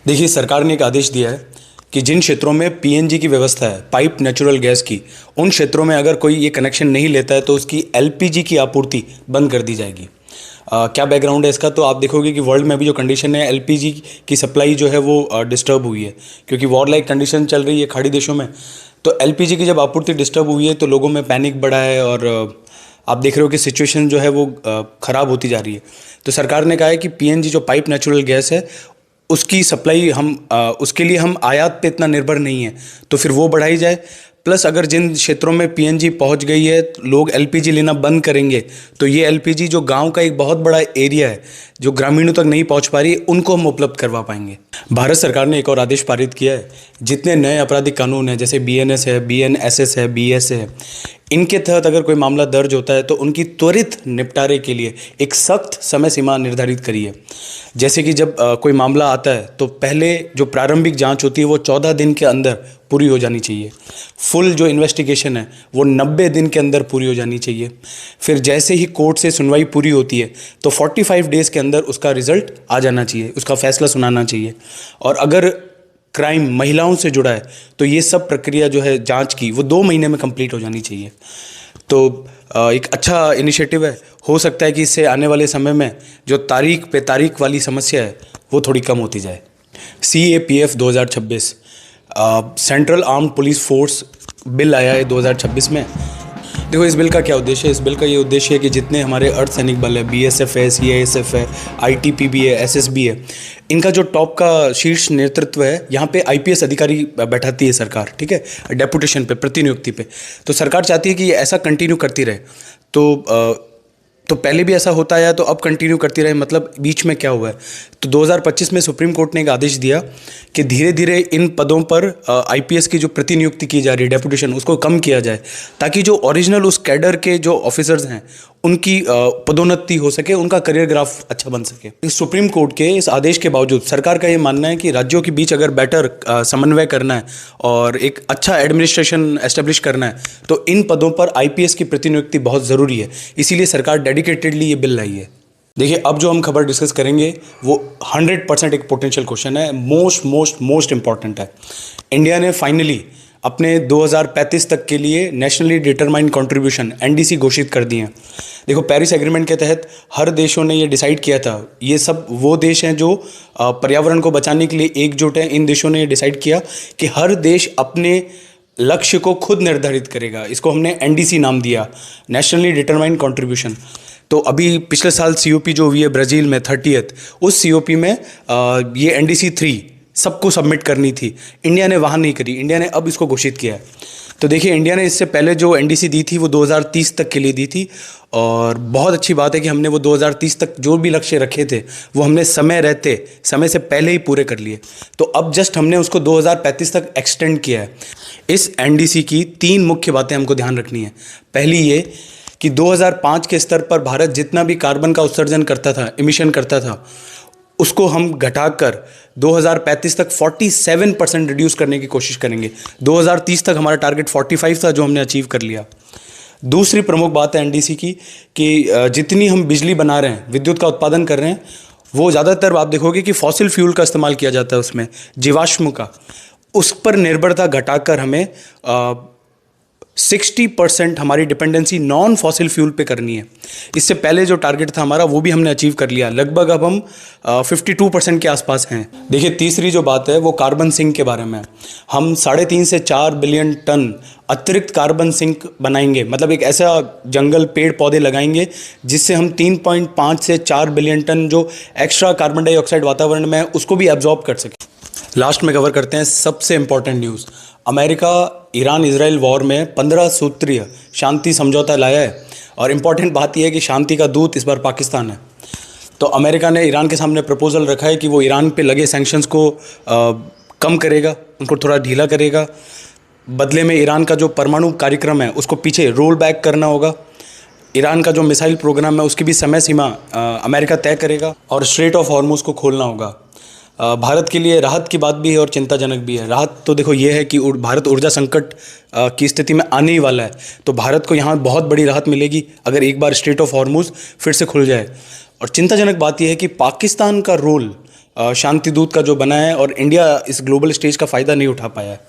देखिए, सरकार ने एक आदेश दिया है कि जिन क्षेत्रों में पीएनजी की व्यवस्था है, पाइप नेचुरल गैस की, उन क्षेत्रों में अगर कोई ये कनेक्शन नहीं लेता है तो उसकी एलपीजी की आपूर्ति बंद कर दी जाएगी। क्या बैकग्राउंड है इसका, तो आप देखोगे कि वर्ल्ड में भी जो कंडीशन है, एलपीजी की सप्लाई जो है वो डिस्टर्ब हुई है, क्योंकि वॉर लाइक कंडीशन चल रही है खाड़ी देशों में। तो एलपीजी की जब आपूर्ति डिस्टर्ब हुई है तो लोगों में पैनिक बढ़ा है और आप देख रहे हो कि सिचुएशन जो है वो ख़राब होती जा रही है। तो सरकार ने कहा है कि पीएनजी जो पाइप नेचुरल गैस है, उसकी सप्लाई उसके लिए हम आयात पे इतना निर्भर नहीं है, तो फिर वो बढ़ाई जाए। प्लस अगर जिन क्षेत्रों में पीएनजी पहुंच गई है, लोग एलपीजी लेना बंद करेंगे, तो ये एलपीजी जो गांव का एक बहुत बड़ा एरिया है, जो ग्रामीणों तक नहीं पहुंच पा रही, उनको हम उपलब्ध करवा पाएंगे। भारत सरकार ने एक और आदेश पारित किया है। जितने नए आपराधिक कानून हैं, जैसे बीएनएस है, बीएनएसएस है, बीएस है, इनके तहत अगर कोई मामला दर्ज होता है तो उनकी त्वरित निपटारे के लिए एक सख्त समय सीमा निर्धारित करी है। जैसे कि जब कोई मामला आता है तो पहले जो प्रारंभिक जांच होती है वो 14 दिन के अंदर पूरी हो जानी चाहिए। फुल जो इन्वेस्टिगेशन है वो 90 दिन के अंदर पूरी हो जानी चाहिए। फिर जैसे ही कोर्ट से सुनवाई पूरी होती है तो 45 डेज़ के अंदर उसका रिजल्ट आ जाना चाहिए, उसका फैसला सुनाना चाहिए। और अगर क्राइम महिलाओं से जुड़ा है तो ये सब प्रक्रिया जो है जांच की, वो 2 महीने में कंप्लीट हो जानी चाहिए। तो एक अच्छा इनिशिएटिव है। हो सकता है कि इससे आने वाले समय में जो तारीख पे तारीख वाली समस्या है वो थोड़ी कम होती जाए। CAPF 2026 central armed police force bill आया है 2026 में। देखो, इस बिल का क्या उद्देश्य है? इस बिल का ये उद्देश्य है कि जितने हमारे अर्धसैनिक बल है, BSF है, CISF है, ITPB है, SSB है, इनका जो टॉप का शीर्ष नेतृत्व है, यहाँ पे IPS अधिकारी बैठाती है सरकार, ठीक है, डेपुटेशन पे, प्रतिनियुक्ति पे। तो सरकार चाहती है कि ये ऐसा कंटिन्यू करती रहे। तो पहले भी ऐसा होता आया, तो अब कंटिन्यू करती रहे। मतलब बीच में क्या हुआ है, तो 2025 में सुप्रीम कोर्ट ने एक आदेश दिया कि धीरे धीरे इन पदों पर IPS की जो प्रतिनियुक्ति की जा रही है, डेपुटेशन, उसको कम किया जाए, ताकि जो ओरिजिनल उस कैडर के जो ऑफिसर्स हैं उनकी पदोन्नति हो सके, उनका करियर ग्राफ अच्छा बन सके। इस सुप्रीम कोर्ट के इस आदेश के बावजूद सरकार का ये मानना है कि राज्यों के बीच अगर बेटर समन्वय करना है और एक अच्छा एडमिनिस्ट्रेशन एस्टेब्लिश करना है तो इन पदों पर IPS की प्रतिनियुक्ति बहुत ज़रूरी है। इसीलिए सरकार डेडिकेटेडली ये बिल लाई है। देखिए, अब जो हम खबर डिस्कस करेंगे वो 100% एक पोटेंशियल क्वेश्चन है, मोस्ट इंपॉर्टेंट है। इंडिया ने फाइनली अपने 2035 तक के लिए नेशनली डिटरमाइंड कंट्रीब्यूशन NDC घोषित कर दिए हैं। देखो, पेरिस एग्रीमेंट के तहत हर देशों ने ये डिसाइड किया था, ये सब वो देश हैं जो पर्यावरण को बचाने के लिए एकजुट हैं। इन देशों ने ये डिसाइड किया कि हर देश अपने लक्ष्य को खुद निर्धारित करेगा। इसको हमने NDC नाम दिया, नेशनली डिटरमाइंड कंट्रीब्यूशन। तो अभी पिछले साल COP जो हुई है ब्राज़ील में 30th, उस COP में ये NDC 3 सबको सबमिट करनी थी। इंडिया ने वहाँ नहीं करी, इंडिया ने अब इसको घोषित किया है। तो देखिए, इंडिया ने इससे पहले जो NDC दी थी वो 2030 तक के लिए दी थी, और बहुत अच्छी बात है कि हमने वो 2030 तक जो भी लक्ष्य रखे थे वो हमने समय से पहले ही पूरे कर लिए। तो अब जस्ट हमने उसको 2035 तक एक्सटेंड किया है। इस NDC की 3 मुख्य बातें हमको ध्यान रखनी है। पहली ये कि 2005 के स्तर पर भारत जितना भी कार्बन का उत्सर्जन करता था, इमिशन करता था, उसको हम घटाकर 2035 तक 47% रिड्यूस करने की कोशिश करेंगे। 2030 तक हमारा टारगेट 45 था, जो हमने अचीव कर लिया। दूसरी प्रमुख बात है NDC की कि जितनी हम बिजली बना रहे हैं, विद्युत का उत्पादन कर रहे हैं, वो ज़्यादातर आप देखोगे कि फॉसिल फ्यूल का इस्तेमाल किया जाता है उसमें, जीवाश्म का। उस पर निर्भरता घटाकर हमें 60% हमारी डिपेंडेंसी नॉन फॉसिल फ्यूल पे करनी है। इससे पहले जो टारगेट था हमारा वो भी हमने अचीव कर लिया, लगभग अब हम 52% के आसपास हैं। देखिए, तीसरी जो बात है वो कार्बन सिंक के बारे में है। हम 3.5 से 4 बिलियन टन अतिरिक्त कार्बन सिंक बनाएंगे, मतलब एक ऐसा जंगल, पेड़ पौधे लगाएंगे जिससे हम 3.5 से 4 बिलियन टन जो एक्स्ट्रा कार्बन डाइऑक्साइड वातावरण में है उसको भी एब्जॉर्ब कर सकें। लास्ट में कवर करते हैं सबसे important news. America Iran Israel war में 15 सूत्रीय शांति समझौता लाया है, और इम्पॉर्टेंट बात यह है कि शांति का दूत इस बार पाकिस्तान है। तो अमेरिका ने ईरान के सामने प्रपोजल रखा है कि वो ईरान पे लगे सैंक्शंस को कम करेगा, उनको थोड़ा ढीला करेगा। बदले में ईरान का जो परमाणु कार्यक्रम है उसको पीछे रोल बैक करना होगा। ईरान का जो मिसाइल प्रोग्राम है उसकी भी समय सीमा अमेरिका तय करेगा, और स्ट्रेट ऑफ हॉर्मुज को खोलना होगा। भारत के लिए राहत की बात भी है और चिंताजनक भी है। राहत तो देखो ये है कि भारत ऊर्जा संकट की स्थिति में आने ही वाला है, तो भारत को यहाँ बहुत बड़ी राहत मिलेगी अगर एक बार स्ट्रेट ऑफ हॉर्मुज फिर से खुल जाए। और चिंताजनक बात यह है कि पाकिस्तान का रोल शांति दूत का जो बना है और इंडिया इस ग्लोबल स्टेज का फ़ायदा नहीं उठा पाया है।